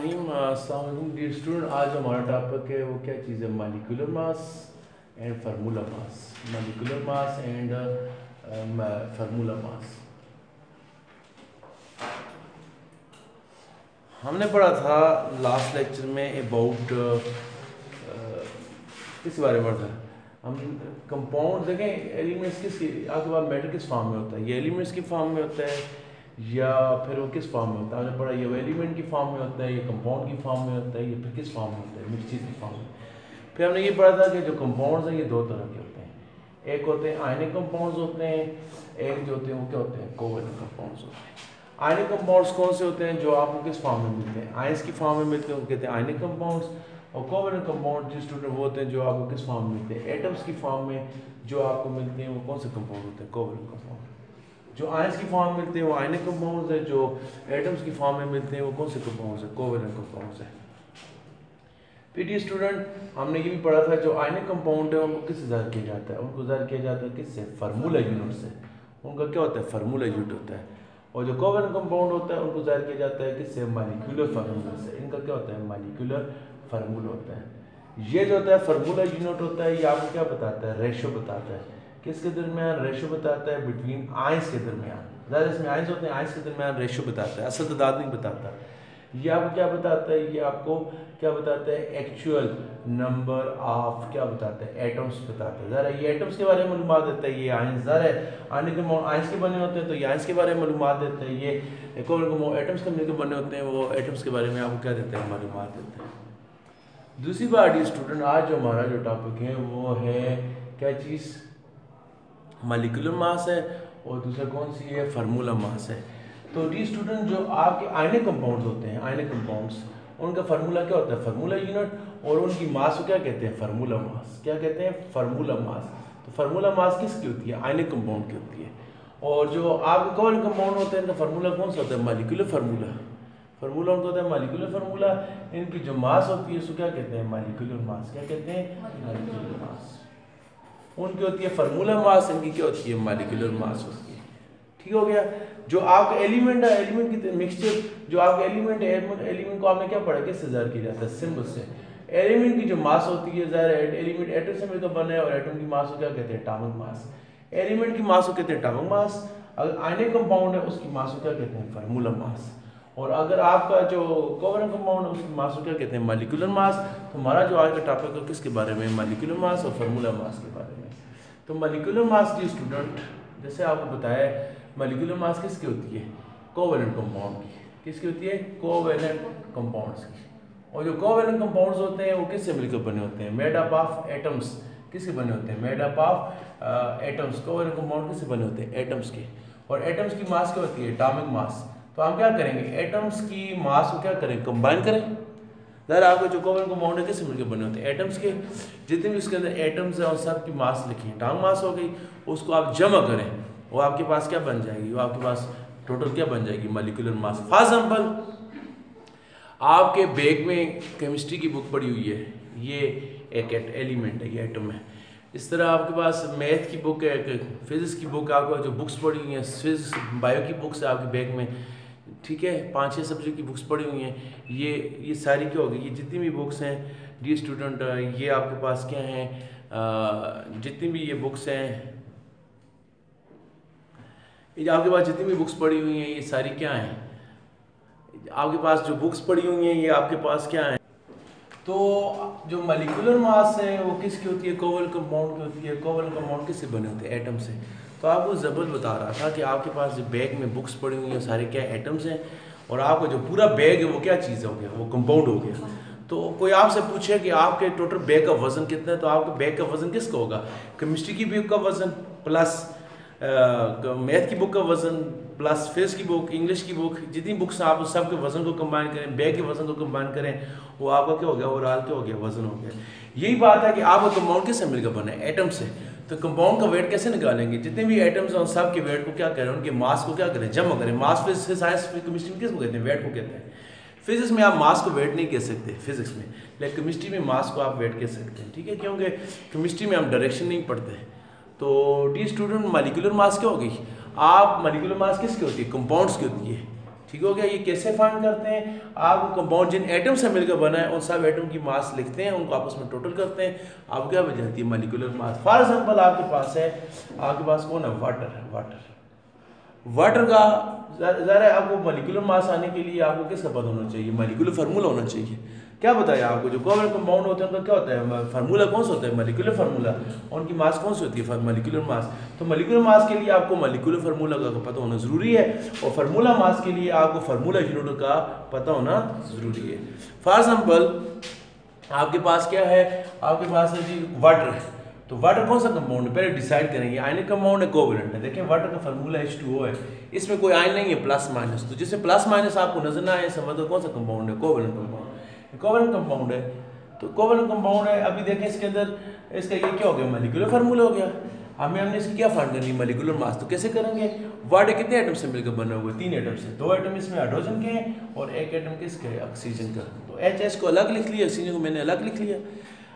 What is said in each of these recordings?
अस्सलाम वालेकुम dear student. आज हमारा टॉपिक है वो क्या चीज़ है, molecular mass and formula mass. Molecular mass and formula mass हमने पढ़ा था लास्ट लेक्चर में अबाउट किस बारे में पढ़ा था हम। कंपाउंड देखें, एलिमेंट्स आपके पास मैटर किस फॉर्म में होता है, ये एलिमेंट्स की फॉर्म में होता है या फिर वो किस फॉर्म में होता है। हमने पढ़ा ये एलिमेंट की फॉर्म में होता है, ये कंपाउंड की फॉर्म में होता है, ये फिर किस फॉर्म में होता है, मिक्सचर की फॉर्म में। फिर हमने ये पढ़ा था कि जो कंपाउंड्स हैं ये दो तरह के होते हैं। एक होते हैं आयनिक कंपाउंड्स होते हैं, एक जो होते हैं वो क्या होते हैं, कोवैलेंट कंपाउंड्स होते हैं। आयनिक कंपाउंड्स कौन से होते हैं, जो आपको किस फॉर्म में मिलते हैं, आयंस की फॉर्म में मिलते हैं, वो कहते हैं आयनिक कंपाउंड्स। और कोवैलेंट कंपाउंड जो स्टूडेंट वो होते हैं जो आपको किस फॉर्म में मिलते हैं, एटम्स की फॉर्म में जो आपको मिलते हैं वो कौन से कंपाउंड होते हैं, कोवैलेंट कंपाउंड। जो आयंस की फॉर्म में मिलते हैं वो आयनिक कंपाउंड्स है, जो एटम्स की फॉर्म में मिलते हैं वो कौन से कंपाउंड्स है, कोवैलेंट कंपाउंड्स है। पीटी स्टूडेंट हमने ये भी पढ़ा था जो आयनिक कंपाउंड है उनको किससे ज़ाहिर किया जाता है, उनको ज़ाहिर किया जाता है किससे, फार्मूला यूनिट से। उनका क्या होता है, फार्मूला यूनिट होता है। और जो कोवैलेंट कंपाउंड होता है उनको ज़ाहिर किया जाता है किससे, मॉलिक्यूलर फार्मूला से। इनका क्या होता है, मॉलिक्यूलर फार्मूला होता है। ये जो होता है फार्मूला यूनिट होता है, ये आपको क्या बताता है, रेशो बताता है। किसके दरमियान, रेशो बताता है बिटवीन आयंस के दरमियान। ज़्यादा इसमें आयंस होते हैं, आयंस के दरमियान रेशो बताता है, असल तादाद नहीं बताता। ये आपको क्या बताता है, ये आपको क्या बताता है, एक्चुअल नंबर ऑफ क्या बताता है, एटम्स बताता है। ज़रा ये एटम्स के बारे में मालूमात देता है, ये आयंस ज़रा आयंस के बने होते हैं तो ये आयंस के बारे में मालूमात देता है। ये एटम्स के मिलकर बने होते हैं, वो एटम्स के बारे में आपको क्या देते हैं, मालूमात देते हैं। दूसरी बात डी स्टूडेंट, आज जो हमारा जो टॉपिक है वो है क्या चीज़, मॉलिक्यूलर मास है, और दूसरा कौन सी है, फार्मूला मास है। तो डी स्टूडेंट जो आपके आयनिक कंपाउंड्स होते हैं, आयनिक कंपाउंड्स, उनका फार्मूला क्या होता है, फार्मूला यूनिट, और उनकी मास को क्या कहते हैं, फार्मूला मास। क्या कहते हैं, फार्मूला मास। तो फार्मूला मास किसकी होती है, आयनिक कंपाउंड की होती है। और जो आपके कोवैलेंट कंपाउंड होते हैं इनका फार्मूला कौन सा होता है, मॉलिक्यूलर फार्मूला। फार्मूला उनका होता है मॉलिक्यूलर फार्मूला। इनकी जो मास होती है उसको क्या कहते हैं, मॉलिक्यूलर मास। क्या कहते हैं, मॉलिक्यूलर मास। उनकी होती है फार्मूला मास, इनकी क्या होती है, मॉलिक्यूलर मास होती है। ठीक हो गया। जो आपका एलिमेंट है, एलिमेंट की मिक्सचर, जो आपका एलिमेंट है, एलिमेंट को आपने क्या पढ़ा, किससे ज़ाहिर किया जाता है, सिंबल से। एलिमेंट की जो मास होती है, ज़ाहिर है एलिमेंट एटम से मिलकर बने, और एटम की मास को क्या कहते हैं, एटॉमिक मास। एलिमेंट की मास को कहते हैं एटॉमिक मास। अगर आयनिक कंपाउंड है उसकी मास को क्या कहते हैं, फार्मूला मास। और अगर आपका जो कोवैलेंट कंपाउंड है उसकी मास को क्या कहते हैं, मॉलिक्यूलर मास। तो हमारा जो आज का टॉपिक है किसके बारे में, मॉलिक्यूलर मास और फार्मूला मास के बारे में। तो मॉलिक्यूलर मास की स्टूडेंट जैसे आपको बताया, मॉलिक्यूलर मास किसकी होती है, कोवैलेंट कंपाउंड की। किसकी होती है, कोवैलेंट कंपाउंड्स की। और जो कोवैलेंट कंपाउंड्स होते हैं वो किससे मिलकर बने होते हैं, मेड अप ऑफ एटम्स। किसके बने होते हैं, made up of atoms. Covalent compound किससे बने होते हैं, एटम्स के। और एटम्स की मास क्या होती है, एटॉमिक मास। तो हम क्या करेंगे, एटम्स की मास को क्या करें, कंबाइन करें। ज़रा आपको जो कोवैलेंट कंपाउंड है किससे मिलकर बने होते हैं, एटम्स के। जितने भी उसके अंदर एटम्स हैं उन सब की मास लिखी, एटॉमिक मास हो गई। उसको आप जमा करें, वो आपके पास क्या बन जाएगी, वो आपके पास टोटल क्या बन जाएगी, मॉलिक्यूलर मास। फॉर एग्जाम्पल आपके बैग में केमिस्ट्री की बुक पड़ी हुई है, ये एक एलिमेंट है, ये एटम है। इस तरह आपके पास मैथ की बुक है, फिज़िक्स की बुक, आपको जो बुक्स पड़ी हुई हैं, फिज़िक्स बायो की बुक्स है आपके बैग में, ठीक है, 5-6 सब्जेक्ट की बुक्स पड़ी हुई हैं। ये सारी क्या होगी, ये जितनी भी बुक्स हैं डी स्टूडेंट, ये आपके पास क्या हैं, जितनी भी ये बुक्स हैं, ये आपके पास जितनी भी बुक्स पड़ी हुई हैं ये सारी क्या हैं, आपके पास जो बुक्स पड़ी हुई हैं ये आपके पास क्या हैं। तो जो मॉलिक्यूलर मास है वो किसकी होती है, कोवैलेंट कंपाउंड की होती है। कोवैलेंट कंपाउंड किससे बने होते हैं, एटम से। तो आपको जबल बता रहा था कि आपके पास जो बैग में बुक्स पड़ी हुई हैं सारे क्या एटम्स हैं, और आपका जो पूरा बैग है वो क्या चीज़ हो गया, वो कंपाउंड हो गया। तो कोई आपसे पूछे कि आपके टोटल बैग का वजन कितना है, तो आपके बैग का वजन किसका होगा, केमिस्ट्री की बुक का वजन प्लस मैथ की बुक का वजन प्लस फिजिक्स की बुक, इंग्लिश की बुक, जितनी बुक्स आप सब के वजन को कंबाइन करें, बैग के वजन को कंबाइन करें, वो आपका क्या हो गया, ओवरऑल क्या हो गया, वजन हो गया। यही बात है कि आपका कंपाउंड किससे मिलकर बना है, एटम से। तो कंपाउंड का वेट कैसे निकालेंगे, जितने भी एटम्स हैं सब के वेट को क्या करें, उनके मास को क्या करें, जमा करें। मास फिजिक्स, साइंस, केमिस्ट्री में किसको कहते हैं, वेट को कहते हैं। फिजिक्स में आप मास को वेट नहीं कह सकते फिजिक्स में, लेकिन केमिस्ट्री में मास को आप वेट कह सकते हैं, ठीक है, क्योंकि केमिस्ट्री में हम डायरेक्शन नहीं पढ़ते। तो डी स्टूडेंट मॉलिक्यूलर मास क्या होगी, आप मॉलिक्यूलर मास किसकी होती है, कंपाउंड्स की होती है। ठीक हो गया। ये कैसे फाइंड करते हैं, आप कंपाउंड जिन एटम से मिलकर बना है उन सब एटम की मास लिखते हैं, उनको आपस में टोटल करते हैं, आपको क्या बन जाती है मॉलिक्यूलर मास। फॉर एग्जांपल आपके पास है, आपके पास कौन है, वाटर का ज़रा आपको मॉलिक्यूलर मास आने के लिए आपको किसका पता होना चाहिए, मॉलिक्यूलर फार्मूला होना चाहिए। क्या बताया आपको, जो कोवैलेंट कंपाउंड होते हैं उनका क्या होता है फार्मूला, कौन सा होता है मॉलिक्यूलर फार्मूला, और उनकी मास कौन सी होती है मॉलिक्यूलर मास। तो मॉलिक्यूलर मास के लिए आपको मॉलिक्यूलर फार्मूला का पता होना ज़रूरी है, और फार्मूला मास के लिए आपको फार्मूला यूनिट का पता होना ज़रूरी है। फॉर एग्जाम्पल आपके पास क्या है, आपके पास है जी वाटर है, तो वाटर कौन सा कंपाउंड है पहले डिसाइड करेंगे, आयनिक कंपाउंड है कोवैलेंट है। देखिए वाटर का फार्मूला H2O है, इसमें कोई आयन नहीं है प्लस माइनस, तो जिससे प्लस माइनस आपको नजर ना आए समझ दो कौन सा कंपाउंड है, कोवैलेंट कंपाउंड। कोवैलेंट कंपाउंड है, तो कोवैलेंट कंपाउंड है। अभी देखें इसके अंदर इसका ये क्या हो गया, मॉलिक्यूलर फार्मूला हो गया। हमने इसकी क्या फाइंड करनी है, मॉलिक्यूलर मास। तो कैसे करेंगे, वाटर कितने एटम से मिलकर बना हुआ है, 3 एटम से, 2 एटम इसमें हाइड्रोजन के हैं और 1 एटम किसके है, ऑक्सीजन का। तो HS को अलग लिख लिया, ऑक्सीजन को मैंने अलग लिख लिया।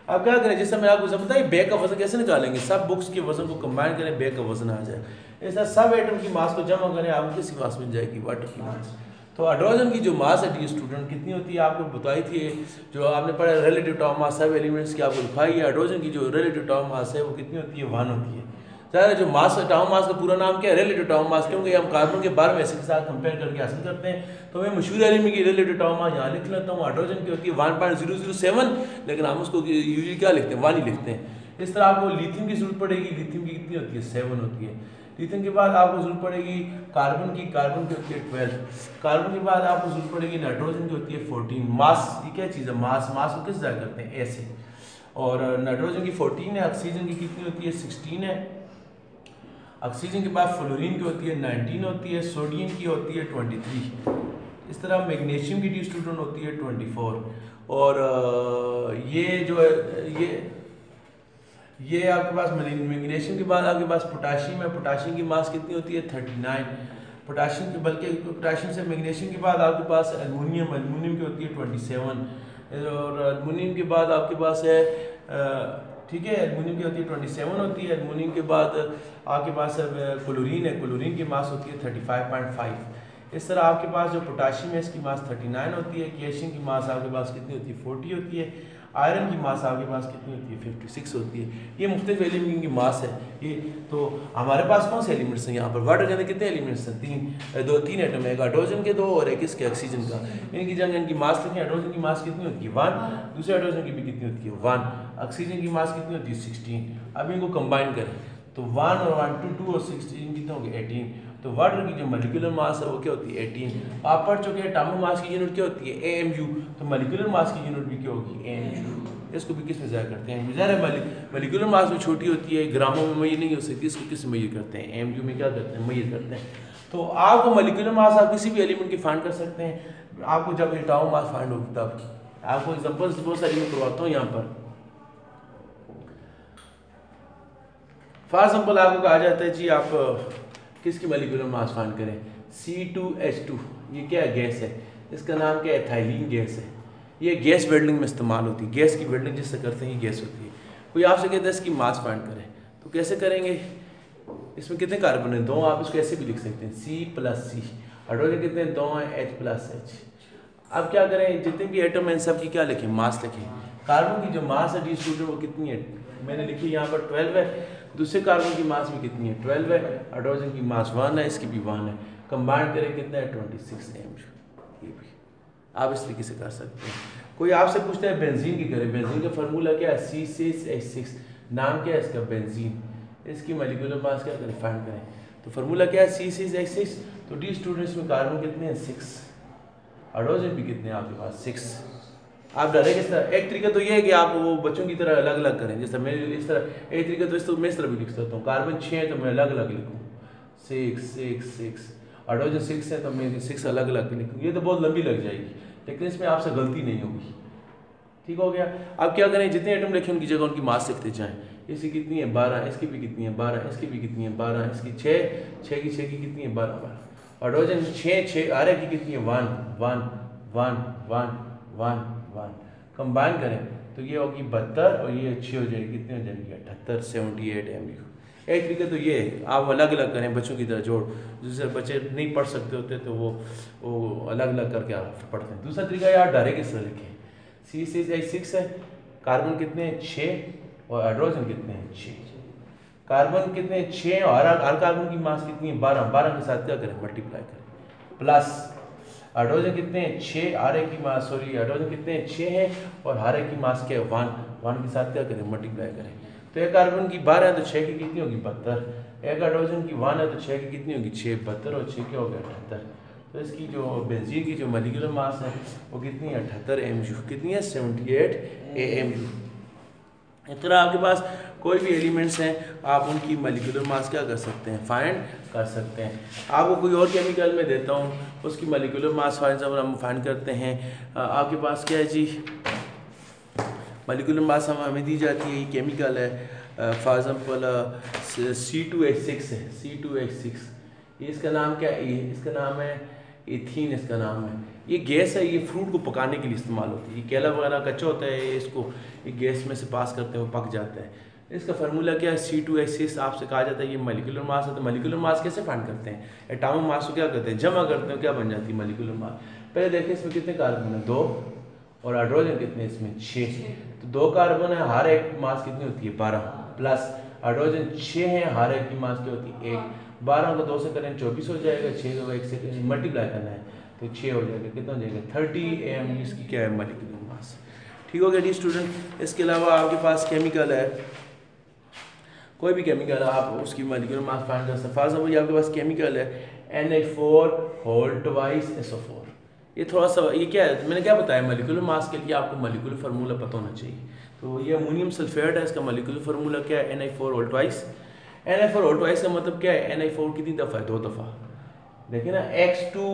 अब क्या करें, जैसे मैं आपको समझता है बैग का वजन कैसे निकालेंगे, सब बुक्स के वजन को कंबाइन करें, बैग का वजन आ जाए। ऐसा सब एटम की मास को जमा करें, आपको किसी मास मिल जाएगी, वाटर की मास। तो हाइड्रोजन की जो मास है डी स्टूडेंट कितनी होती है, आपको बताई थी, जो आपने पढ़ा रिलेटिव एटॉमिक मास सब एलिमेंट्स की आपको दिखाई है। हाइड्रोजन की जो रिलेटिव एटॉमिक मास है वो कितनी होती है, 1 होती है। ज़्यादा जो मास एटॉमिक मास का पूरा नाम क्या है, रिलेटिव एटॉमिक मास, क्योंकि हम कार्बन के 12 में के साथ कंपेयर करके हासिल करते हैं। तो मैं मशहूर एलिमेंट की रिलेटिव एटॉमिक मास यहाँ लिख लेता हूँ। हाइड्रोजन की होती है 1.007, लेकिन हम उसको यूजुअली क्या लिखते हैं, 1 ही लिखते हैं। इस तरह आपको लिथियम की जरूरत पड़ेगी, लिथियम की कितनी होती है, 7 होती है। लिथियम के बाद आपको जरूरत पड़ेगी कार्बन की होती है 12। कार्बन के बाद आपको जरूरत पड़ेगी नाइट्रोजन की होती है 14। मास ये क्या चीज़ है, मास को किस जाया करते हैं, ऐसे। और नाइट्रोजन की 14 है, ऑक्सीजन की कितनी होती है, 16 है। ऑक्सीजन के बाद फ्लोरीन की होती है 19 होती है, सोडियम की होती है 23। इस तरह मैग्नीशियम की डी स्टूडेंट होती है 24। और ये जो है ये आपके पास मैग्नीशियम के बाद आपके पास पोटाशियम है। पोटाशियम की मास कितनी होती है, 39। पोटाशियम की बल्कि पोटाशियम से मैग्नीशियम के बाद आपके पास एल्युमिनियम की होती है 27। और एल्युमिनियम के बाद आपके पास है ठीक है, एल्युमिनियम की होती है 27 होती है। एल्युमिनियम के बाद आपके पास क्लोरीन है, क्लोरीन की मास होती है 35.5। इस तरह आपके पास जो पोटाशियम है इसकी मास 39 होती है। कैल्शियम की मास आपके पास कितनी होती है, 40 होती है। आयरन की मास आपके पास कितनी होती है, 56 होती है। ये मुख्तलिफ एलिमेंट की मास है ये। तो हमारे पास कौन से एलिमेंट्स हैं यहाँ पर, वाटर के अंदर कितने एलिमेंट्स हैं, 3 एटम है, हाइड्रोजन के 2 और एक इसके ऑक्सीजन का। इनकी जगह इनकी मास लिखें, हाइड्रोजन की मास कितनी होती है, 1। दूसरे हाइड्रोजन की भी कितनी होती है, 1। ऑक्सीजन की मास कितनी होती है, 16। अब इनको कंबाइन करें तो 1 और 1 2 और 16 कितने हो गए, 18। तो वाटर की जो मॉलिक्यूलर मास है वो क्या होती है, 18। आप पढ़ चुके हैं एटॉमिक मास की यूनिट क्या होती है, AMU। तो मॉलिक्यूलर मास की यूनिट भी क्या होगी, AMU। इसको भी किस में ज़ाहिर करते हैं, ज़ाहिर मॉलिक्यूलर मास भी छोटी होती है, ग्रामों में मैयर नहीं हो सकती, इसको किस में मैयर करते हैं, AMU में क्या करते हैं, मैयर करते हैं। तो आपको मॉलिक्यूलर मास आप किसी भी एलिमेंट की फाइंड कर सकते हैं। आपको जब एटॉमिक मास फाइंड होगी तब आपको एग्जाम्पल्स बहुत सारी मैं करवाता हूँ यहाँ पर। फॉर एग्जाम्पल आपको कहा जाता है जी आप किसकी मॉलिक्यूलर मास फाइंड करें, C2H2। ये क्या है, गैस है, इसका नाम क्या है, एथाइलिन गैस है। ये गैस वेल्डिंग में इस्तेमाल होती है, गैस की वेल्डिंग जिससे करते हैं ये गैस होती है। कोई आपसे कहता है इसकी मास फाइंड करें, तो कैसे करेंगे, इसमें कितने कार्बन हैं, 2। आप इसको ऐसे भी लिख सकते हैं C+C। हाइड्रोजन कितने, 2 हैं, H+H। अब क्या करें, जितने भी एटम हैं सब की क्या लिखें, मास लिखें। कार्बन की जो मास है डी स्टूडेंट वो कितनी है, मैंने लिखी यहाँ पर 12 है। दूसरे कार्बन की मास भी कितनी है, 12 है। हाइड्रोजन की मास 1 है, इसकी भी 1 है। कंबाइन करें कितना है, 26 MU। ये भी आप इस तरीके से कर सकते हैं। कोई आपसे पूछता है बेंजीन की करें, बेंजीन का फार्मूला क्या है, C6H6। नाम क्या है इसका, बेंजीन। इसकी मॉलिक्यूलर मास क्या करें, फाइंड करें। तो फार्मूला क्या है, C6H6। तो डी स्टूडेंट्स में कार्बन कितने हैं, 6। हाइड्रोजन भी कितने हैं आपके पास, 6। आप डायरेक्ट इस तरह, एक तरीका तो ये है कि आप वो बच्चों की तरह अलग अलग करें। जैसे मैं इस तरह, एक तरीका तो मैं इस तरह भी लिख सकता हूँ, कार्बन 6 है तो मैं अलग अलग लिखूँ, 6। हाइड्रोजन 6 है तो मैं 6 अलग अलग लिखूँ। ये तो बहुत लंबी लग जाएगी, लेकिन इसमें आपसे गलती नहीं होगी। ठीक हो गया। अब क्या करें, जितने आइटम लिखे उनकी जगह उनकी मास लिखते जाएँ। इसकी कितनी है, 12। इसकी भी कितनी है, 12। इसकी भी कितनी है, 12। इसकी 6 की कितनी है, 12। हाइड्रोजन 6 आरे की कितनी है, 1। कंबाइन करें तो ये होगी 72 और ये 6 हो जाएगी, कितनी हो जाएगी, 78 78 MU। एक तरीका तो ये है, आप अलग अलग करें बच्चों की तरह जोड़, जिससे बच्चे नहीं पढ़ सकते होते तो वो अलग अलग करके आप पढ़ते हैं। दूसरा तरीका यार डायरेक्ट इस तरह लिखें, C6H6 है, कार्बन कितने हैं 6 और हाइड्रोजन कितने हैं 6, कार्बन कितने हैं 6 और हर कार्बन की मास कितनी है 12, 12 के साथ क्या करें मल्टीप्लाई करें, प्लस हाइड्रोजन कितने हैं 6, हर एक की मास हाइड्रोजन कितने हैं 6 है और हर एक की मास क्या है 1 के साथ क्या करें मल्टीप्लाई करें। तो एक कार्बन की 12 है तो 6 की कितनी होगी 72, एक हाइड्रोजन की 1 है तो 6 की कितनी होगी 6, 72 और 6 क्या हो गया 78। तो इसकी जो बेंजीन की जो मॉलिक्यूलर मास है वो कितनी है 78 AMU, कितनी है 78 AMU। इस तरह आपके पास कोई भी एलिमेंट्स हैं आप उनकी मॉलिक्यूलर मास क्या कर सकते हैं फाइंड कर सकते हैं। आपको कोई और केमिकल में देता हूँ उसकी मॉलिक्यूलर मास फॉर एग्जाम्पल हम फाइंड करते हैं। आपके पास क्या है जी मॉलिक्यूलर मास हमें दी जाती है, ये केमिकल है फॉर एग्जाम्पल C2H6 है, C2H6 ये इसका नाम क्या है, ये इसका नाम है इथीन, इसका नाम है। ये गैस है, ये फ्रूट को पकाने के लिए इस्तेमाल होती है, ये केला वगैरह कच्चा होता है, इसको ये गैस में से पास करते हैं वो पक जाता है। इसका फार्मूला क्या है C2H6, आपसे कहा जाता है ये मॉलिक्यूलर मास है। तो मॉलिक्यूलर मास कैसे फाइंड करते हैं, एटॉमिक मास को क्या करते हैं जमा करते हैं, क्या बन जाती है मॉलिक्यूलर मास। पहले देखिए इसमें कितने कार्बन है 2 और हाइड्रोजन कितने इसमें 6, तो 2 कार्बन है हर एक मास कितनी होती है 12, प्लस हाइड्रोजन 6 है हर एक की मास क्या होती है 1, 12 को 2 से करें 24 हो जाएगा, 6 को 1 से मल्टीप्लाई करना है तो 6 हो जाएगा, कितना हो जाएगा 30 AMU इसकी क्या है मॉलिक्यूलर मास। ठीक हो गया डी स्टूडेंट। इसके अलावा आपके पास केमिकल है, कोई भी केमिकल आप उसकी मॉलिक्यूलर मास फाइंड कर सकते हैं। फॉर एग्जाम्पल आपके पास केमिकल है Na4 होल ट्वाइस SO4, ये थोड़ा सा ये क्या है मैंने क्या बताया मॉलिक्यूलर मास के लिए आपको मॉलिक्यूलर फार्मूला पता होना चाहिए। तो ये अमोनियम सल्फेट है, इसका मॉलिक्यूलर फार्मूला क्या है Na4 whole twice. Na4 whole twice का मतलब क्या है Na4 कितनी दफ़ा है 2 दफ़ा, देखिए ना X2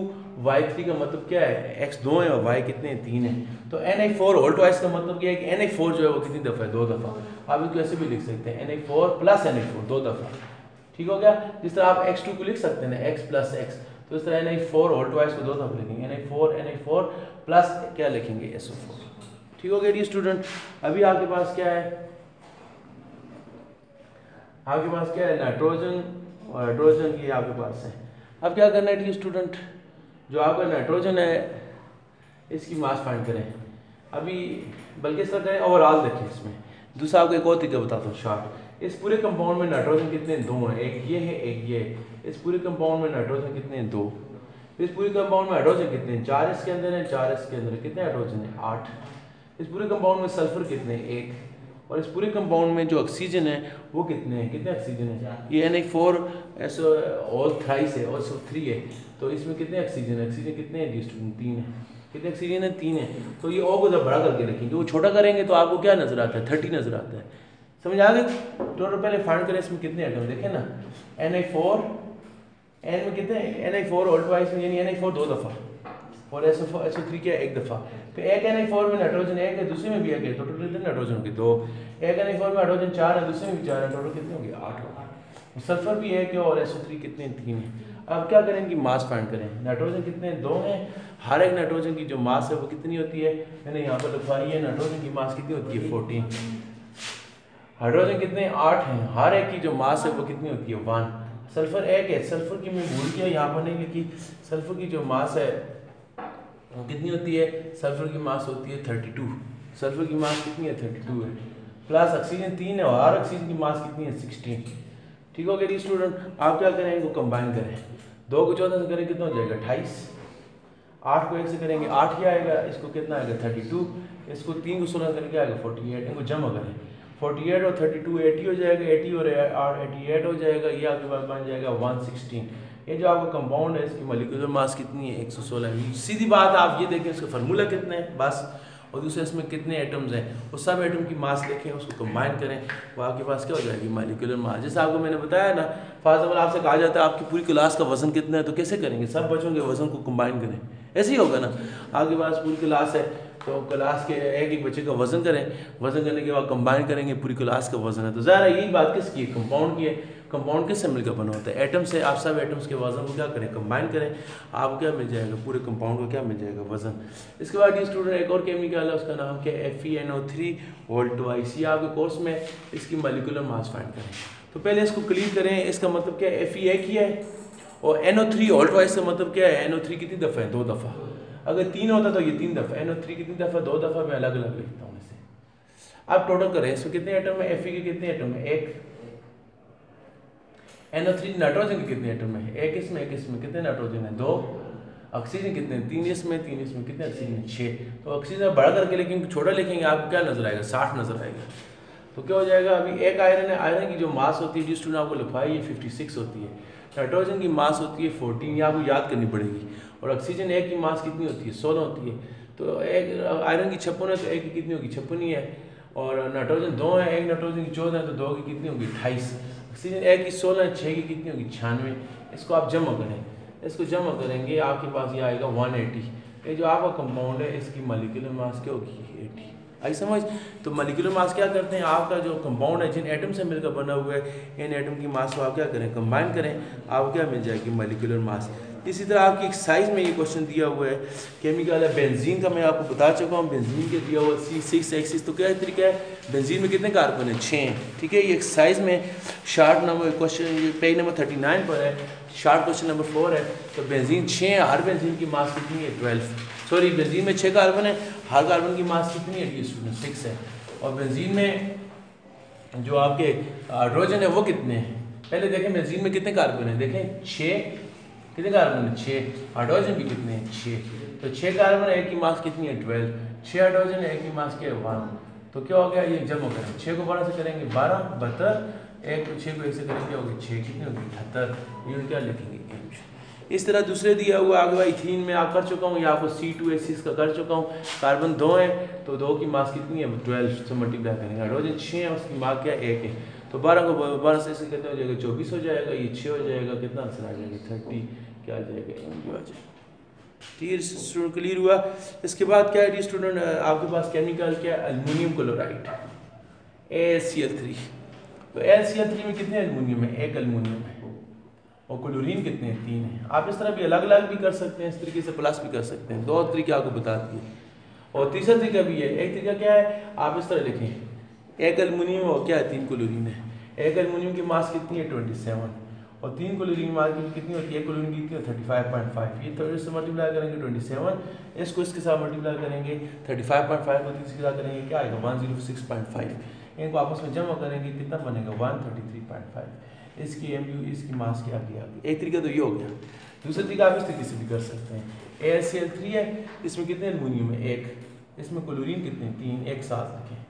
Y3 का मतलब क्या है X 2 है और Y कितने हैं 3 है। तो Na4 होल ट्वाइस का मतलब क्या है कि Na4 जो है वो कितनी दफ़ा है 2 दफ़ा, आप इसको ऐसे भी लिख सकते हैं Na4 प्लस Na4 2 दफ़ा। ठीक हो गया, जिस तरह आप X2 को लिख सकते हैं ना X प्लस X, तो इस तरह Na4 होल ट्वाइस को 2 दफ़ा लिखेंगे Na4 प्लस क्या लिखेंगे SO4। ठीक हो गया डी स्टूडेंट। अभी आपके पास क्या है, आपके पास क्या है नाइट्रोजन और हाइड्रोजन ये आपके पास है। अब क्या करना है डी स्टूडेंट, जो आपका नाइट्रोजन है इसकी मास फाइंड करें, अभी बल्कि इस तरह करें ओवरऑल देखें इसमें। दूसरा आपको एक और तरीका बताता हूँ शॉर्ट, इस पूरे कंपाउंड में नाइट्रोजन कितने 2 हैं, एक ये है एक ये है। इस पूरे कंपाउंड में नाइट्रोजन कितने हैं 2, इस पूरे कंपाउंड में हाइड्रोजन कितने हैं 4 इसके अंदर है, 4 इसके अंदर है, कितने हाइड्रोजन है 8। इस पूरे कंपाउंड में सल्फर कितने हैं 1, और इस पूरे कंपाउंड में जो ऑक्सीजन है वो कितने हैं, कितने ऑक्सीजन है, ये Na4 SO ऑल थ्राइस है और SO3 है। तो इसमें कितने ऑक्सीजन है, ऑक्सीजन कितने हैं 3 है, कितने ऑक्सीजन है 3 है। तो ये और को जब बड़ा करके रखेंगे, वो छोटा करेंगे तो आपको क्या नजर आता है 30 नजर आता है, समझ आ गई। टोटल पहले फाइंड करें इसमें कितने एटम देखें ना, Na4 N में कितने Na4 ऑल ट्वाइस में यानी Na4 2 दफ़ा और SO3 क्या 1 दफ़ा। तो एक Na4 में नाइट्रोजन 1 है, दूसरे में भी 1 है, तो टोटल कितने नाइट्रोजन होंगे 2। एक Na4 में हाइड्रोजन 4 है, दूसरे में भी 4 है, टोटल कितने होंगे 8 होंगे। सल्फर भी 1 है और SO3 कितने 3 है। अब क्या करें इनकी मास फाइंड करें, नाइट्रोजन कितने 2 हैं, हर एक नाइट्रोजन की जो मास है वो कितनी होती है, मैंने यहाँ पर लिखवाई है नाइट्रोजन की मास कितनी होती है 14, हाइड्रोजन कितने 8 हैं, हर एक की जो मास है वो कितनी होती है 1। सल्फर 1 है, सल्फर की मैं भूल गया यहाँ पर नहीं लिखी, सल्फर की जो मास है वो कितनी होती है, सल्फर की मास होती है 32, सल्फर की मास कितनी है 32 है, प्लस ऑक्सीजन 3 है और हर ऑक्सीजन की मास कितनी है 16। ठीक हो गया स्टूडेंट। आप क्या करें इनको कंबाइन करें, 2 को 14 से करें कितना हो जाएगा 28, 8 को 1 से करेंगे 8 ही आएगा, इसको कितना आएगा 32, इसको 3 को 16 करके आएगा 48, इनको जमा करें 48 और 32 80 हो जाएगा, 80 और 88 हो जाएगा, ये आपके पास बन जाएगा 116। ये जो आपका कंपाउंड है इसकी मॉलिक्यूलर मास कितनी है 116। सीधी बात आप ये देखें इसका फार्मूला कितने है बस, और दूसरे इसमें कितने एटम्स हैं उस सब एटम की मास लिखें, उसको कंबाइन करें, वो आपके पास क्या हो जाएगी मॉलिक्यूलर मास। जैसे आपको मैंने बताया ना, फॉर एग्जाम्पल आपसे कहा जाता है आपकी पूरी क्लास का वजन कितना है, तो कैसे करेंगे, सब बच्चों के वजन को कंबाइन करें, ऐसे ही होगा ना। आपके पास पूरी क्लास है तो क्लास के एक बच्चे का वजन करें, वजन करने के बाद कंबाइन करेंगे पूरी क्लास का वजन है। तो ज़ाहिर यही बात किसकी है, कंपाउंड की है। कंपाउंड किससे मिलकर बना होता है, एटम से। आप सब एटम्स के वजन को क्या करें, कंबाइन करें, आपको क्या मिल जाएगा, पूरे कंपाउंड को क्या मिल जाएगा वजन। इसके बाद ये स्टूडेंट एक और केमिकल है, उसका नाम क्या है FeNO3 वोल्ट वाइस। ये आपके कोर्स में इसकी मॉलिक्यूलर मास फाइंड करें। तो तो पहले इसको क्लियर करें। इसका मतलब क्या है, Fe एक ही है, और NO3 ऑल्ट्राइज का मतलब क्या है, NO3 कितनी दफ़ा है, 2 दफ़ा। अगर 3 होता तो ये 3 दफ़ा, NO3 कितनी दफ़ा, 2 दफ़ा। मैं अलग अलग लिखता हूँ इसे। अब टोटल करें, इसमें कितने एटम है, Fe के कितने एटम है, 1। NO3 नाइट्रोजन के कितने एटम है, 1 इसमें 1 इसमें। कितने नाइट्रोजन है, 2। ऑक्सीजन कितने, 3 इसमें 3 इसमें। कितने ऑक्सीजन है, 6। तो ऑक्सीजन बड़ा करके लेकिन छोटा लिखेंगे, आपको क्या नजर आएगा, 60 नजर आएगा। तो क्या हो जाएगा, अभी एक आयरन है, आयरन की जो मास होती है जिस स्टूडेंट आपको लिखवाई ये 56 होती है। नाइट्रोजन की मास होती है 14, ये आपको याद करनी पड़ेगी। और ऑक्सीजन एक की मास कितनी होती है, 16 होती है। तो एक आयरन की 56 है तो एक की कितनी होगी, 56 ही है। और नाइट्रोजन 2 है, एक नाइट्रोजन की 14 है तो 2 की कितनी होगी, 28। ऑक्सीजन एक की 16 है, 6 की कितनी होगी, 96। इसको आप जमा करें, इसको जमा करेंगे आपके पास ये आएगा 180। ये जो आपका कंपाउंड है इसकी मॉलिक्यूलर मास क्या होगी, 80। आई समझ। तो मॉलिक्यूलर मास क्या करते हैं, आपका जो कंपाउंड है जिन एटम से मिलकर बना हुआ है, इन एटम की मास को आप क्या करें, कंबाइन करें, आपको क्या मिल जाएगी, मॉलिक्यूलर मास। इसी तरह आपकी एक्सरसाइज में ये क्वेश्चन दिया हुआ है केमिकल है बेंजीन का, मैं आपको बता चुका हूँ। बेंजीन के दिया हुआ C6H6। तो क्या तरीका है, बेंजीन में कितने कार्बन है, 6। ठीक है, ये एक्सरसाइज में short number question page number 39 पर है, शार्ट क्वेश्चन नंबर 4 है। तो बेंजीन 6 है, हर बेंजीन की मास कितनी है, 12। सॉरी, बेंजीन में 6 कार्बन है, हर कार्बन की मास कितनी है, स्टूडेंट 6 है। और बेंजीन में जो आपके हाइड्रोजन है वो कितने हैं, पहले देखें बेंजीन में कितने कार्बन है, देखें 6। कितने कार्बन है, 6। हाइड्रोजन भी कितने हैं, 6। तो 6 कार्बन है, एक की मास कितनी है, 12। 6 हाइड्रोजन है, एक की मास क्या है, 1। तो क्या हो गया, ये जमा करें, 6 को 12 से करेंगे 12, 72। एक 6 को 1 से करेंगे होगी 6, कितनी होगी, 78। ये क्या लिखेंगे, इस तरह दूसरे दिया हुआ आगे भाई इथीन में आप कर चुका हूँ, या आपको C2H6 का कर चुका हूँ। कार्बन 2 है तो 2 की मास कितनी है, 12 से मल्टीप्लाई करेंगे। हाइड्रोजन 6 है, उसकी मास क्या 1 है। तो 12 को 12 से कितना हो जाएगा, 24 हो जाएगा। ये 6 हो जाएगा, कितना आंसर आ जाएगा, 30 क्या आ जाएगा, आ जाएगा। ठीक है स्टूडेंट, क्लियर हुआ। इसके बाद क्या है स्टूडेंट, आपके पास केमिकल क्या है, एल्युमिनियम क्लोराइड, AlCl3। तो AlCl3 में कितने एल्युमिनियम है, 1 एल्युमिनियम है। और क्लोरीन कितने हैं, 3 है। आप इस तरह भी अलग अलग भी कर सकते हैं, इस तरीके से प्लस भी कर सकते हैं। 2 तरीके आपको बता दिए। और तीसरा तरीका भी है, एक तरीका क्या है, आप इस तरह लिखें, 1 एल्युमिनियम और क्या है, 3 क्लोरीन है। 1 एल्युमिनियम की मास कितनी है, 27। और 3 क्लोरीन की मास कितनी होती है, 1 क्लोरीन की कितनी है, 35.5। ये 30 से मल्टीप्लाई करेंगे 27, इसको इसके साथ मल्टीप्लाई करेंगे 35.5 को 3 से क्या करेंगे, क्या आएगा, 106.5। इनको आपस में जमा करेंगे, कितना बनेगा, 133.5। इसकी MU इसकी मास की आगे आगे। एक तरीका तो ये हो गया। दूसरा तरीका आप इस तरीके से भी कर सकते हैं, AlCl3 है, इसमें कितने एल्युमिनियम है, 1। इसमें क्लोरीन कितने, 3, एक साथ रखें।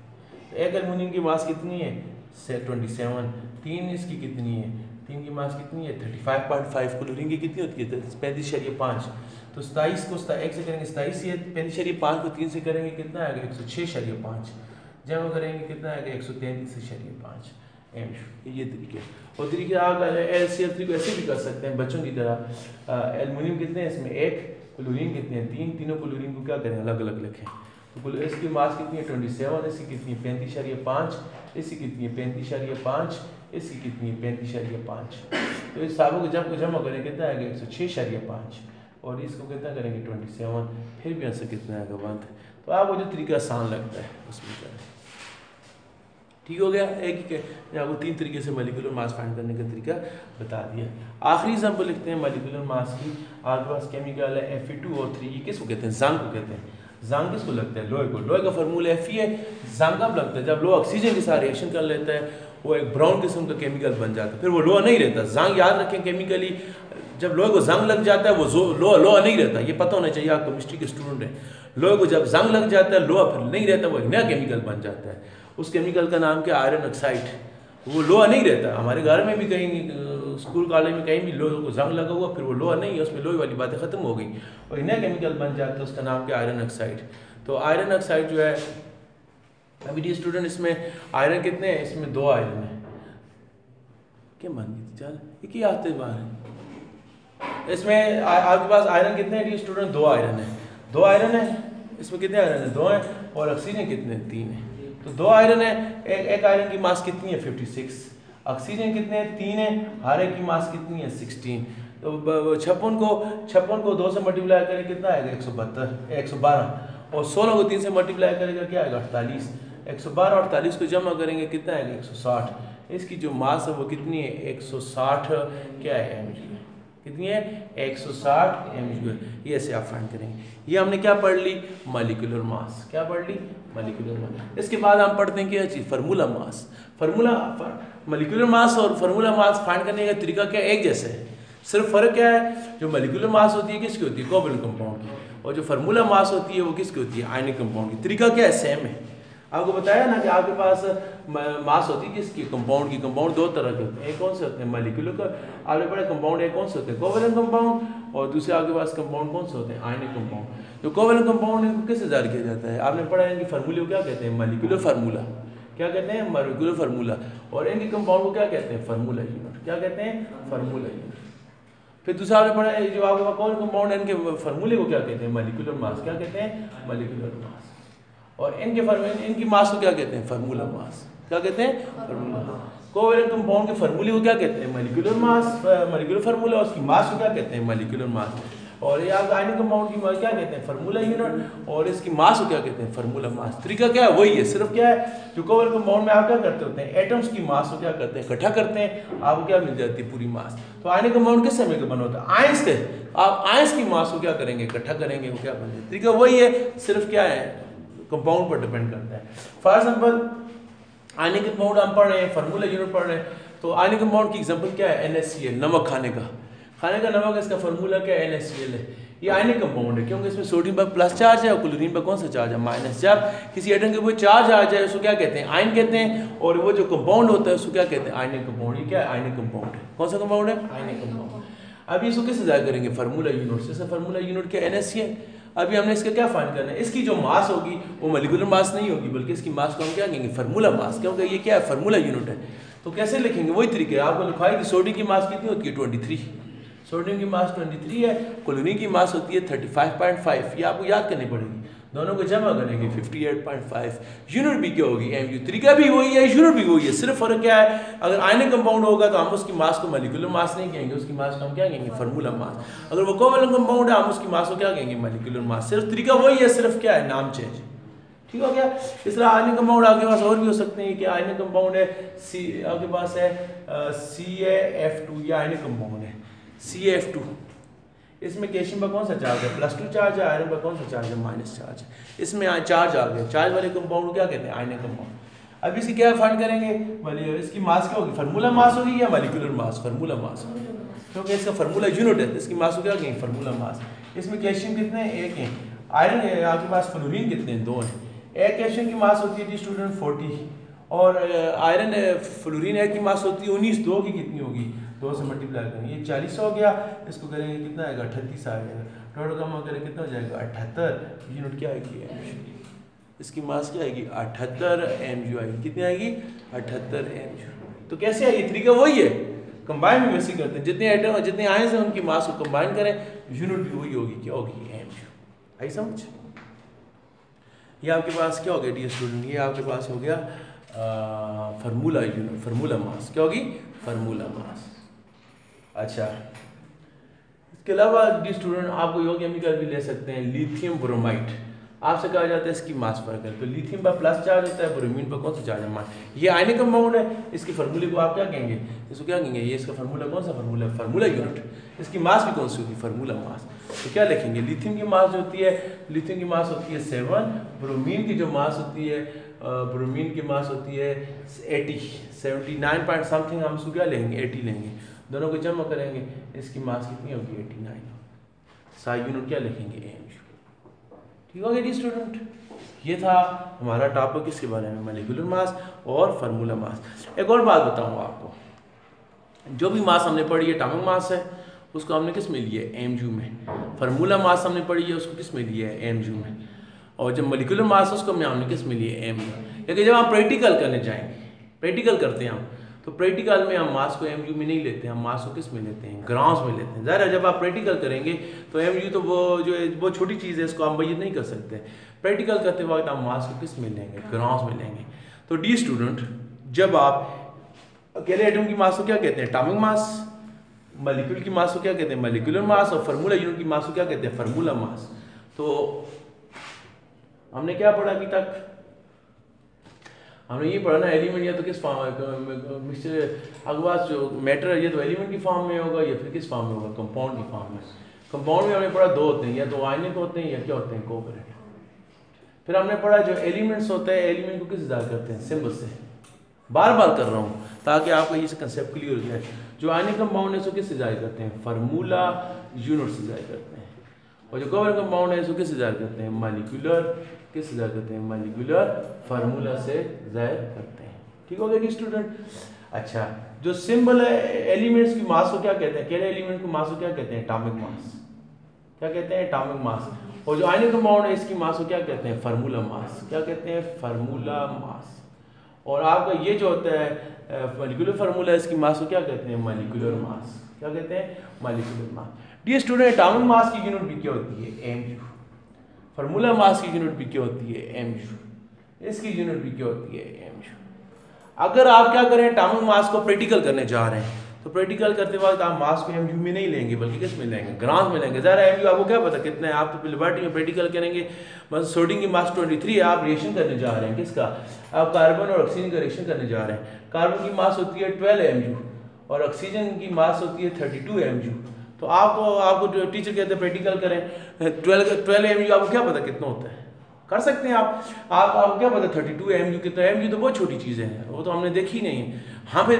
तो 1 एल्युमिनियम की मास कितनी है, 27। 3 इसकी कितनी है, 3 की मास कितनी है, 35.5। क्लोरीन की कितनी होती है, 35.5। तो 27 को 1 से करेंगे 27 है, 35.5 को 3 से करेंगे कितना आएगा, 106.5। जमा करेंगे कितना आएगा, 133.5। ये तरीके। और तरीके आप AlCl3 को ऐसे भी कर सकते हैं बच्चों की तरह। एल्युमिनियम कितने हैं इसमें, 1। क्लोरीन कितने हैं, 3। तीनों क्लोरीन को क्या करें, अलग अलग लिखें। तो इसकी मास कितनी है, 27। इसकी कितनी है, 35.5। इसकी कितनी है, 35.5। इसकी कितनी है, 35.5। तो इस सारों को जब जमा करें कितना आएगा, 106.5। और इसको कितना करेंगे, 27। फिर भी आंसर कितना आएगा, 1। तो आपको जो तरीका आसान लगता है उसमें करें। ठीक हो गया। एक ही आपको 3 तरीके से मॉलिक्यूलर मास फाइंड करने का तरीका बता दिया। आखिरी एग्जांपल लिखते हैं मॉलिक्यूलर मास की। आपके पास केमिकल है Fe2O3। ये किसको कहते हैं, जंग को कहते हैं। जंग किसको लगता है, लोहे को। लोहे का फार्मूला Fe है। जंग कब लगता है, जब लोहा ऑक्सीजन के साथ रिएक्शन कर लेता है, वो एक ब्राउन किस्म का केमिकल बन जाता है, फिर वो लोहा नहीं रहता। जंग याद रखें केमिकली, जब लोहे को जंग लग जाता है वो लोहा नहीं रहता। ये पता होना चाहिए, आप केमिस्ट्री के स्टूडेंट हैं। लोहे को जब जंग लग जाता है, लोहा फिर नहीं रहता, वो एक नया केमिकल बन जाता है। उस केमिकल का नाम क्या, आयरन ऑक्साइड। वो लोहा नहीं रहता। हमारे घर में भी कहीं स्कूल कॉलेज में कहीं भी लोहे को जंग लगा हुआ, फिर वो लोहा नहीं है, उसमें लोहे वाली बातें खत्म हो गई और नया केमिकल बन जाता है, उसका नाम क्या, आयरन ऑक्साइड। तो आयरन ऑक्साइड जो है, अभी डी स्टूडेंट इसमें आयरन कितने हैं, इसमें 2 आयरन है। क्या मान गई चल, एक ही आते बाहर है। इसमें आपके पास आयरन कितने हैं डी स्टूडेंट, 2 आयरन है। 2 आयरन है, इसमें कितने आयरन है, 2 है। और ऑक्सीजन कितने, 3 है। तो 2 आयरन है, एक आयरन की मास कितनी है, 56। ऑक्सीजन कितने हैं, 3 है। हर एक की मास कितनी है, 16। तो 56 को 2 से मल्टीप्लाई करें कितना आएगा, 112। और 16 को 3 से मल्टीप्लाई करेगा क्या आएगा, 48। 112 और 48 को जमा करेंगे कितना आएगा, 160। इसकी जो मास है वो कितनी है 160 क्या है mg है, कितनी है 160 mg है। ये ऐसे आप फाइंड करेंगे। ये हमने क्या पढ़ ली मॉलिक्यूलर मास, क्या पढ़ ली मॉलिक्यूलर मास। इसके बाद हम पढ़ते हैं क्या चीज़ formula mass. Formula molecular mass और फार्मूला मास फाइंड करने का तरीका क्या एक जैसे है, सिर्फ फ़र्क क्या है जो मॉलिक्यूलर मास होती है किसकी होती है कोवैलेंट कंपाउंड की, और जो फार्मूला मास होती है वो किसकी होती है आयनिक कंपाउंड की। तरीका क्या है सेम है। आपको बताया ना कि आपके पास मास होती है किसकी कंपाउंड की। कंपाउंड दो तरह के होते हैं, एक कौन से होते हैं मॉलिक्यूलर का आपने पढ़ा कंपाउंड, एक कौन से होते हैं कोवैलेंट कंपाउंड, और दूसरे आपके पास कंपाउंड कौन से होते हैं आयनिक कंपाउंड। जो कोवैलेंट कंपाउंड इनको किससे जाहिर किया जाता है आपने पढ़ा है, इनकी फार्मूले को क्या कहते हैं मॉलिक्यूलर फार्मूला, क्या कहते हैं मॉलिक्यूलर फार्मूला, और इनके कंपाउंड को क्या कहते हैं फार्मूला यूनिट, क्या कहते हैं फार्मूला यूनिट। फिर दूसरा आपने पढ़ा है जो आपके कौन कंपाउंड है इनके फार्मूले को क्या कहते हैं मॉलिक्यूलर मास, क्या कहते हैं मॉलिक्यूलर मास, और इनकी मास को क्या कहते हैं फार्मूला मास, क्या कहते हैं फार्मूला। कोवैलेंट कंपाउंड के फार्मूले को क्या कहते हैं मॉलिक्यूलर मास, मॉलिक्यूलर फार्मूला, और उसकी मास को क्या कहते हैं मॉलिक्यूलर मास। और ये आप आयनिक कंपाउंड की क्या कहते हैं फार्मूला यूनिट, और इसकी मास को क्या कहते हैं फार्मूला मास। तरीका क्या है वही है, सिर्फ क्या है जो कोवैलेंट कंपाउंड में आप क्या करते होते हैं एटम्स की मास को क्या करते हैं इकट्ठा करते हैं, आपको क्या मिल जाती है पूरी मास। तो आयनिक कंपाउंड किस समय का बना होता है आयंस से, आप आयंस की मास को क्या करेंगे इकट्ठा करेंगे, वो क्या बन जाए। तरीका वही है, सिर्फ क्या है कंपाउंड पर डिपेंड करता है। फॉर एग्जाम्पल आयनिक कंपाउंड हम पढ़ रहे हैं फार्मूला यूनिट पढ़ रहे हैं, तो आयनिक कंपाउंड की एग्जांपल क्या है NaCl, नमक खाने का नमक, इसका फार्मूला क्या है NaCl है। ये आयनिक कंपाउंड है क्योंकि इसमें सोडियम पर प्लस चार्ज है और क्लोरीन पर कौन सा चार्ज है माइनस। जब किसी एटम के ऊपर चार्ज आ जाए उसको क्या कहते हैं आयन कहते हैं, और वो जो कंपाउंड होता है उसको क्या कहते हैं आयनिक कंपाउंड। ये क्या है आयनिक कंपाउंड है, कौन सा कंपाउंड है आयनिक कंपाउंड। अभी इसको किससे जाहिर करेंगे फार्मूला यूनिट से, फार्मूला यूनिट क्या NaCl। अभी हमने इसका क्या फाइंड करना है, इसकी जो मास होगी वो मॉलिक्यूलर मास नहीं होगी बल्कि इसकी मास को हम क्या कहेंगे फार्मूला मास, क्योंकि ये क्या है फार्मूला यूनिट है। तो कैसे लिखेंगे वही तरीके है, आपको लिखवाई कि सोडियम की मास कितनी होती है 23, सोडियम की मास 23 है, क्लोरीन की मास होती है 35.5, ये आपको याद करनी पड़ेगी। दोनों को जमा करेंगे 58.5, यूनिट भी क्या होगी mu। तरीका भी वही है यूनिट भी वही है, सिर्फ फर्क क्या है अगर आयनिक कंपाउंड होगा तो हम उसकी मास को मॉलिक्यूलर मास नहीं कहेंगे, उसकी मास को हम क्या कहेंगे फार्मूला मास। अगर वो कोवैलेंट कंपाउंड है हम उसकी मास को क्या कहेंगे मॉलिक्यूलर मास। सिर्फ तरीका वही है, सिर्फ क्या है नाम चेंज, ठीक हो गया। इस तरह आयनिक कंपाउंड आपके पास और भी हो सकते हैं कि आयनिक कंपाउंड है आपके पास है CaF2, ये आयनिक कंपाउंड है CaF2, इसमें कैल्शियम पर कौन सा चार्ज है +2 चार्ज है, आयरन पर कौन सा चार्ज है माइनस चार्ज है। इसमें चार्ज आ गया, चार्ज वाले कंपाउंड को क्या कहते हैं आयनिक कंपाउंड। अब इसकी क्या फाइंड करेंगे, इसकी मास क्या होगी फार्मूला मास होगी या मॉलिक्यूलर मास, फार्मूला मास, क्योंकि इसका फार्मूला यूनिट है तो इसकी मास को क्या कहेंगे फार्मूला मास। इसमें कैल्शियम कितने हैं एक हैं, आयरन है आपके पास, फ्लोरीन कितने हैं दो हैं। एक कैल्शियम की मास होती है जी स्टूडेंट 40, और आयरन फ्लोरीन एक की मास होती है 19, दो की कितनी होगी 2 से मल्टीप्लाई करेंगे ये 40 हो गया, इसको करेंगे कितना आएगा 38 आ जाएगा, टोटल कम करें कितना हो जाएगा 78, यूनिट क्या आएगी mg, इसकी मास क्या आएगी 78 mg आएगी, कितनी आएगी 78 mg। तो कैसे आएगी, तरीका वही है, कंबाइन भी वैसे करते हैं, जितने आइटम जितने आयंस हैं उनकी मास को कंबाइन करें यूनिट भी वही होगी, क्या होगी mg। आई समझ। ये आपके पास क्या हो गया डियर स्टूडेंट, ये आपके पास हो गया फार्मूला यूनिट, फार्मूला मास क्या होगी फार्मूला मास। अच्छा इसके अलावा डी स्टूडेंट आपको योग्य केमिकल भी ले सकते हैं, लिथियम ब्रोमाइड, आपसे कहा जाता है इसकी मास फर्क है, तो लिथियम पर प्लस चार्ज होता है, ब्रोमीन पर कौन सा चार्ज है, ये आयनिक कंपाउंड है, इसके फार्मूले को आप क्या कहेंगे, इसको क्या कहेंगे, ये इसका फार्मूला कौन सा फार्मूला है, फार्मूला यूनिट, इसकी मास भी कौन सी होगी, फार्मूला मास। तो क्या लिखेंगे, लिथियम की मास जो होती है, लिथियम की मास होती है 7, ब्रोमीन की जो मास होती है, ब्रोमीन की मास होती है 80, 79 पॉइंट समथिंग, हम उसको क्या लेंगे 80 लेंगे, दोनों को जमा करेंगे, इसकी मास कितनी होगी 89, साई यूनिट क्या लिखेंगे mg। ठीक हो गया जी स्टूडेंट, ये था हमारा टॉपिक इसके बारे में, मॉलिक्यूलर मास और फार्मूला मास। एक और बात बताऊँ आपको, जो भी मास हमने पढ़ी है एटॉमिक मास है उसको हमने किस में लिया है mg में, फार्मूला मास हमने पढ़ी है उसको किस में लिया है mg में, और जब मॉलिक्यूलर मास उसको हमने किस में लिया है mg। लेकिन जब हम प्रैक्टिकल करने जाएंगे, प्रैक्टिकल करते हैं हम, तो प्रैक्टिकल में हम मास को mg में नहीं लेते, हम मास को किस में लेते हैं ग्राम्स में लेते हैं। ज़ाहिर है जब आप प्रैक्टिकल करेंगे तो mg तो वो जो है वो छोटी चीज़ है, इसको हम मेजर नहीं कर सकते, प्रैक्टिकल करते वक्त हम मास को किस में लेंगे ग्राम्स में लेंगे। तो डी स्टूडेंट जब आप अकेले एटम की मास को क्या कहते हैं एटॉमिक मास, मॉलिक्यूल की मास को क्या कहते हैं मॉलिक्यूलर मास, और फार्मूला यूनिट की मास को क्या कहते हैं फार्मूला मास। तो हमने क्या पढ़ा अभी तक, हमने ये पढ़ा ना एलिमेंट या तो किस फॉर्म मिक्सचर अगवास जो मैटर है ये तो एलिमेंट की फॉर्म में होगा या फिर किस फॉर्म में होगा, कंपाउंड की फॉर्म में। कंपाउंड में हमने पढ़ा दो होते हैं, या तो आयनिक होते हैं या क्या होते हैं, कोवैलेंट। फिर हमने पढ़ा जो एलिमेंट्स होते हैं एलिमेंट को किस ज़ाहिर करते हैं, सिंबल से। बार बार कर रहा हूँ ताकि आपको ये कंसेप्ट क्लियर हो जाए। जो आयनिक कंपाउंड है इसको किस से जाहिर करते हैं, फार्मूला यूनिट से जाहिर करते हैं। और जो कोवैलेंट कंपाउंड है इसको किस से जाहिर करते हैं, मॉलिक्यूलर किस से जाहिर करते हैं, मॉलिक्यूलर फार्मूला से जाहिर करते हैं। ठीक हो गया कि स्टूडेंट। अच्छा, जो सिंबल है एलिमेंट्स की मास को क्या कहते हैं, केवल एलिमेंट को मास को क्या कहते हैं, एटॉमिक मास। क्या कहते हैं, एटॉमिक मास। और जो आयनिक कंपाउंड है इसकी मास को क्या कहते हैं, फार्मूला मास। क्या कहते हैं, फार्मूला मास। और आपका ये जो होता है मॉलिक्यूलर फार्मूला, इसकी मास को क्या कहते हैं, मॉलिक्यूलर मास। क्या कहते हैं, molecular mass. Dear student, atomic mass की यूनिट भी क्या होती है, एमयू। फार्मूला मास की यूनिट भी क्या होती है, एमयू। इसकी यूनिट भी क्या होती है, एमयू। अगर आप क्या करें, एटॉमिक मास को प्रैक्टिकल करने जा रहे हैं तो प्रैक्टिकल करते वक्त आप मास को एमयू में नहीं लेंगे बल्कि किस में लेंगे, ग्राम में लेंगे। ज़रा एमयू आपको क्या पता कितना है, आप तो लेबोरेटरी में प्रैक्टिकल करेंगे। बस सोडियम की मास 23 है, आप रिएक्शन करने जा रहे हैं किसका, आप कार्बन और ऑक्सीजन का रिएक्शन करने जा रहे हैं। कार्बन की मास होती है 12 mU और ऑक्सीजन की मास होती है 32 mU। तो आपको टीचर कहते हैं प्रैक्टिकल करें, 12 mU आपको क्या पता कितना होता है, कर सकते हैं आपको क्या पता 32 mU कितना। mU तो बहुत छोटी चीज़ें हैं, वो तो हमने देखी नहीं है। हाँ, फिर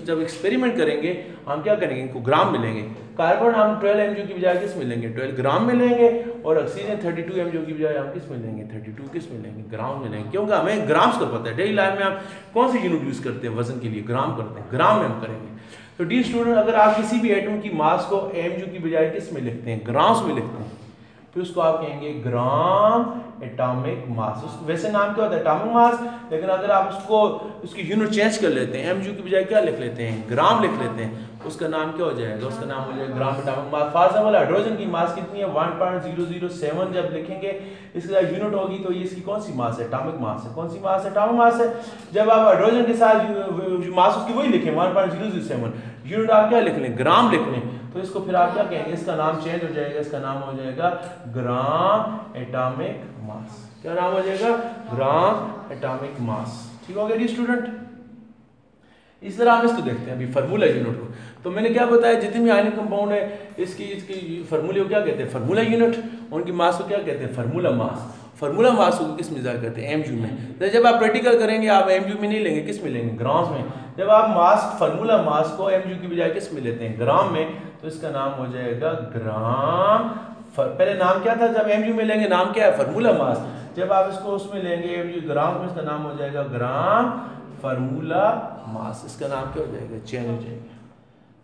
जब एक्सपेरिमेंट करेंगे हम क्या करेंगे, इनको ग्राम मिलेंगे। कार्बन हम 12 mU की बजाय किस मिलेंगे, 12 ग्राम में लेंगे। और ऑक्सीजन 32 mU की बजाय हम किस में लेंगे, 32 किस में लेंगे, ग्राम में लेंगे। क्योंकि हमें ग्राम्स का पता है। डेली लाइफ में आप कौन सी यूनिट यूज़ करते हैं वजन के लिए, ग्राम करते हैं, ग्राम में हम करेंगे। तो डी स्टूडेंट, अगर आप किसी भी एटम की मास को mU की बजाय किस में लिखते हैं, ग्राम्स में लिखते हैं, फिर उसको आप कहेंगे ग्राम एटॉमिक मास। वैसे नाम क्या होता है, एटॉमिक मास। लेकिन अगर आप उसकी यूनिट चेंज कर लेते हैं, mU की बजाय क्या लिख लेते हैं, ग्राम लिख लेते हैं, उसका नाम क्या हो जाएगा, उसका नाम हो जाएगा gram atomic mass. For example hydrogen की मास कितनी है, 1.007। जब लिखेंगे इसके साथ यूनिट होगी तो ये इसकी कौन सी मास है, एटॉमिक मास है। कौन सी मास है, एटॉमिक मास है। जब आप हाइड्रोजन के साथ मास उसकी वही लिखें 1.007, यूनिट आप क्या लिख लें, ग्राम लिख लें, तो इसको फिर आप क्या कहेंगे, इसका नाम चेंज हो जाएगा, इसका नाम हो जाएगा ग्राम एटॉमिक मास। क्या नाम हो जाएगा, ग्राम एटॉमिक मास। ठीक हो गया जी स्टूडेंट। इस तरह हम इसको देखते हैं अभी फार्मूला यूनिट को। तो मैंने क्या बताया, जितने भी आयनिक कंपाउंड है इसकी फार्मूले को क्या कहते हैं, फार्मूला यूनिट। उनकी मास को क्या कहते हैं, फार्मूला मास। फार्मूला मास को किस में ज़ाहिर करते हैं, mU में। तो जब आप प्रैक्टिकल करेंगे आप mU में नहीं लेंगे, किस में लेंगे, ग्राम्स में। जब आप मास फार्मूला मास को mU की बजाय किस में लेते हैं, ग्राम में, तो इसका नाम हो जाएगा ग्राम। पहले नाम क्या था, जब mU में लेंगे नाम क्या है, फार्मूला मास। जब आप इसको उसमें लेंगे mU ग्राम में, इसका नाम हो जाएगा ग्राम फार्मूला मास। इसका नाम क्या हो जाएगा, चेंज हो जाएगा।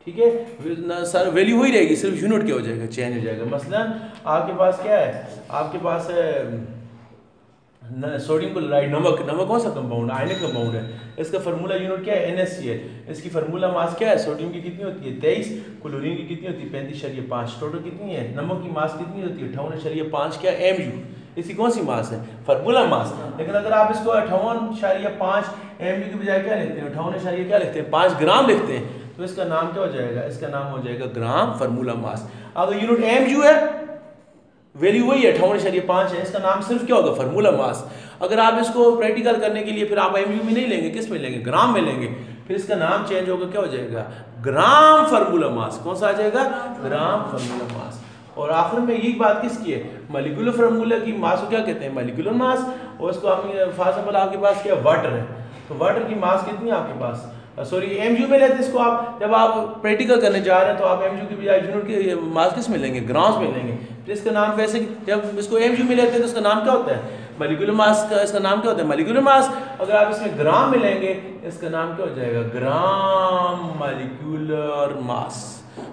ठीक है, सर वैल्यू वही रहेगी, सिर्फ यूनिट क्या हो जाएगा, चेंज हो जाएगा। मसलन आपके पास क्या है, आपके पास है सोडियम क्लोराइड, नमक कौन सा कंपाउंड है, आयनिक कंपाउंड है। इसका फार्मूला यूनिट क्या है, NaCl। इसकी फार्मूला मास क्या है, सोडियम की कितनी होती है 23, क्लोरीन की कितनी होती है 35.5। टोटल कितनी है, नमक की मास कितनी होती है 58.5। क्या mU, इसकी कौन सी मास है, फार्मूला मास। लेकिन अगर आप इसको 58.5 mU की बजाय क्या लिखते हैं, 58 क्या लिखते हैं, 5 ग्राम लिखते हैं, तो इसका नाम क्या हो जाएगा, इसका नाम हो जाएगा ग्राम फार्मूला मास। अगर यूनिट mU है, वैल्यू वही है 58.5 है, इसका नाम सिर्फ क्या होगा, फार्मूला मास। अगर आप इसको प्रैक्टिकल करने के लिए फिर आप mU में नहीं लेंगे, किस में लेंगे, ग्राम में लेंगे, फिर इसका नाम चेंज होगा, क्या हो जाएगा, ग्राम फार्मूला मास। कौन सा आ जाएगा, ग्राम फार्मूला मास। और आखिर में यही बात किसकी है, मॉलिक्यूलर फार्मूला की मास को क्या कहते हैं, मॉलिक्यूलर मास। और इसको हम फॉर एग्जांपल आपके पास क्या वाटर है, तो वाटर की मास कितनी है आपके पास, सॉरी mU में लेते हैं इसको। आप जब आप प्रैक्टिकल करने जा रहे हैं तो आप mU की बजाय यूनिट की मास किस में लेंगे, ग्राम्स में लेंगे। फिर इसका नाम वैसे जब इसको mU में लेते हैं तो इसका नाम क्या होता है, मॉलिक्यूलर मास का इसका नाम क्या होता है, मॉलिक्यूलर मास। अगर आप इसमें ग्राम में लेंगे इसका नाम क्या हो जाएगा, ग्राम मॉलिक्यूलर मास।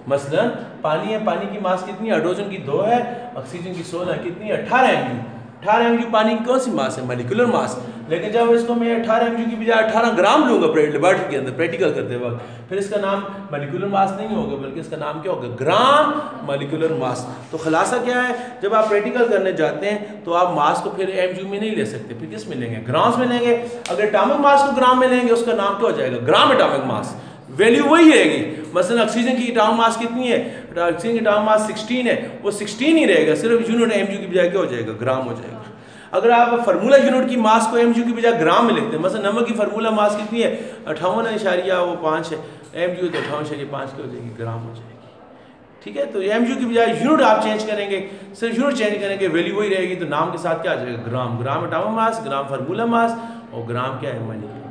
मसलन पानी है, पानी की मास कितनी है, हाइड्रोजन की 2 है, ऑक्सीजन की 16, कितनी है 18 mU। 18 mU पानी की कौन सी मास है, मॉलिक्यूलर मास। लेकिन जब इसको मैं 18 mU की बजाय 18 ग्राम लूंगा लेबोरेटरी के अंदर प्रैक्टिकल करते वक्त, फिर इसका नाम मॉलिक्यूलर मास नहीं होगा बल्कि इसका नाम क्या होगा, ग्राम मॉलिक्यूलर मास। तो खुलासा क्या है, जब आप प्रैक्टिकल करने जाते हैं तो आप मास को फिर mU में नहीं ले सकते, फिर किस में लेंगे, ग्राम्स में लेंगे। अगर एटॉमिक मास को ग्राम में लेंगे उसका नाम क्या हो जाएगा, ग्राम एटॉमिक मास। वैल्यू वही रहेगी। मसलन ऑक्सीजन की एटॉमिक मास कितनी है, ऑक्सीजन की एटॉमिक मास 16 है, वो 16 ही रहेगा, सिर्फ यूनिट mU की बजाय क्या हो जाएगा, ग्राम हो जाएगा। अगर आप फार्मूला यूनिट की मास को एमजीयू की बजाय ग्राम में लिखते हैं, मतलब नमक की फार्मूला मास कितनी है 58.5 है, एमजीयू तो 58.5 की हो जाएगी, ग्राम हो जाएगी। ठीक है, तो एमजीयू की बजाय यूनिट आप चेंज करेंगे, सिर्फ यूनिट चेंज करेंगे, वैल्यू वही रहेगी, तो नाम के साथ क्या आ जाएगा ग्राम, ग्राम एटॉमिक मास, ग्राम फार्मूला मास, और ग्राम क्या है माइनिंग